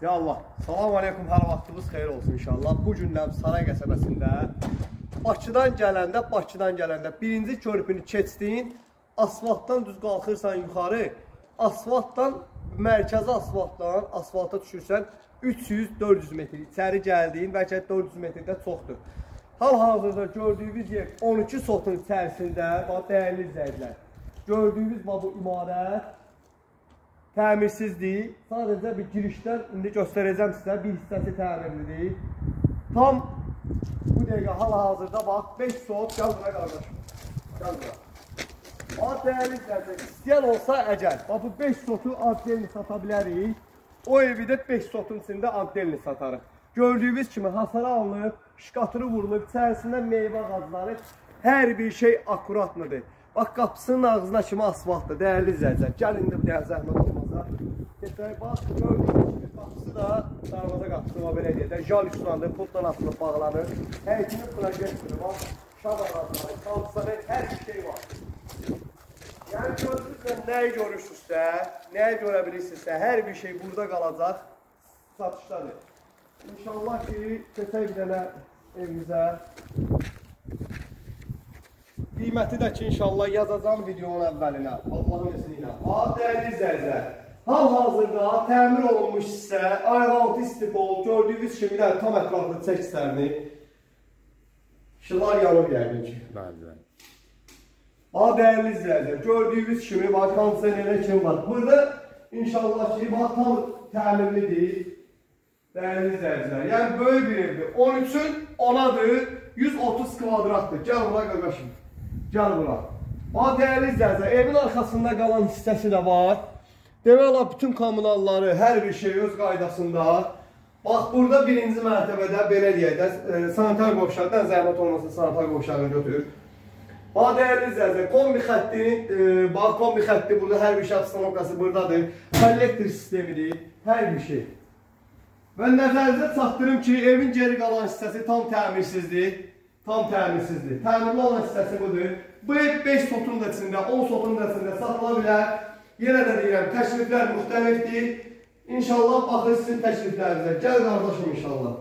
Ya Allah, salam aleykum, hər vaxtınız xeyir olsun inşallah. Bu gündən Saray qəsəbəsində Bakıdan gələndə birinci körpünü keçdin, asfaltdan düz qalxırsan yuxarı, asfaltdan, mərkəzi asfaltdan asfalta düşürsən 300-400 metr. İçəri gəldiyin bəlkə 400 metrdə çoxdur. Hal-hazırda gördüyünüz yer 12 sotun içərisində, dəyərli izləyicilər, gördüyünüz bu imarət təmirsizdir. Sadəcə bir girişdən indi göstərəcəm sizə, bir hissəsi təmirlidir. Tam bu dəqiqə hal-hazırda bax 5 sot, gəl bura qardaşım. Gəl bura. Dəyərli izləyicilər, istəyən olsa əgər, bu 5 sotu addelini sata bilərik. O evi də 5 sotun içində addelini satarıq. Gördüyünüz kimi hasara alınıb, şkatırı vurulub, içərisindən meyvə ağacları, hər bir şey akuratlıdır. Bax, qapısının ağzına kimi asfaltdır, dəyərli izləyicilər. Gəlin də bir dəyər zəhmət olmazsa. Keçək, bax, gördüyünüz kimi qapısı da darvaza qapısına belə deyək. Jal üstünandır, pultdan atılıb bağlanır. Həyətinin projektörü var, şab ağacları, kalçıları, hər bir şey var. Yəni, gördünüzsə, nəyi görürsünüzsə, nəyi görə bilirsinizsə, hər bir şey burada qalacaq, satışdadır. İnşallah ki, keçək bir dənə evimizə. Qiyməti də ki, inşallah yazacağım videonun əvvəlinə, Allahın izni ilə. Dəyərli izləyicilər, hal-hazırda təmir olunmuş hissə, ayaqaltı istibol, gördüyünüz kimi də tam ətraflı çək hissələrini şılar yanıb yəqin ki. Dəyərli izləyicilər, gördüyünüz kimi, kondisionerlər kimi var. Burada inşallah ki, tam təmirlidir, dəyərli izləyicilər. Yəni, böyük bir evdir. 13-ün 10-adır, 130 kvadratdır. Gəl bura qardaşım. Gəl bura. Dəyərli izləyicilər, evin arxasında qalan hissəsi də var. Demək olar, bütün kommunalları, hər bir şey öz qaydasında. Bax, burada birinci mərtəbədə, belə deyək də, sanitar qovşaqdan zəhmət olmasın, sanitar qovşağını götürür. Dəyərli izləyicilər, kombi xətti, burada hər bir şey abstanovkası buradadır. Kollektor sistemidir, hər bir şey. Və nəzərinizə çatdırım ki, evin geri qalan hissəsi tam təmirsizdir. Təmirli olan hissəsi budur. Bu ev 5 sotun da içində, 10 sotun da içində satıla bilər. Yenə də deyirəm, təkliflər müxtəlifdir. İnşallah baxır sizin təkliflərinizə. Gəl qardaşım inşallah.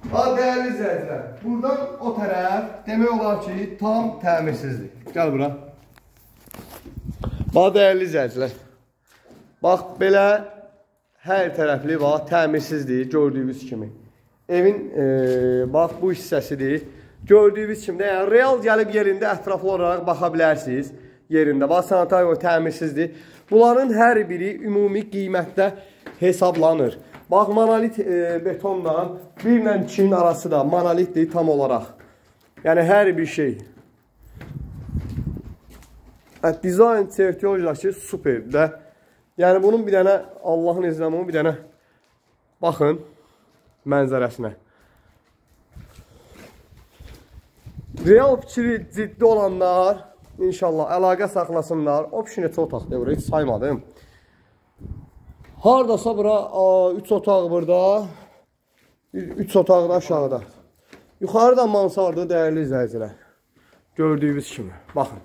Dəyərli izləyicilər, buradan o tərəf demək olar ki, tam təmirsizdir. Gəl bura. Dəyərli izləyicilər, bax belə hər tərəfli var, təmirsizdir, gördüyünüz kimi. Evin, bax, bu hissəsidir. Gördüyünüz kimi, yəni, real gəlib yerində ətraflı olaraq baxa bilərsiniz yerində. Bax, sanitar təmirsizdir. Bunların hər biri ümumi qiymətdə hesablanır. Bax, monolit betonla 1 ilə 2-nin arası da monolitdir tam olaraq. Yəni, hər bir şey. Dizayn sertiyolojası superdir. Yəni, bunun bir dənə, Allahın izni ilə bir dənə baxın mənzərəsinə. Real fikri ciddi olanlar, inşallah, əlaqə saxlasınlar. O pişi neçə otaqdır, buraya heç saymadım. Haradasa bura 3 otaq burada, 3 otaq da aşağıda. Yuxarıda mansardı, dəyərli izləyicilər. Gördüyünüz kimi, baxın.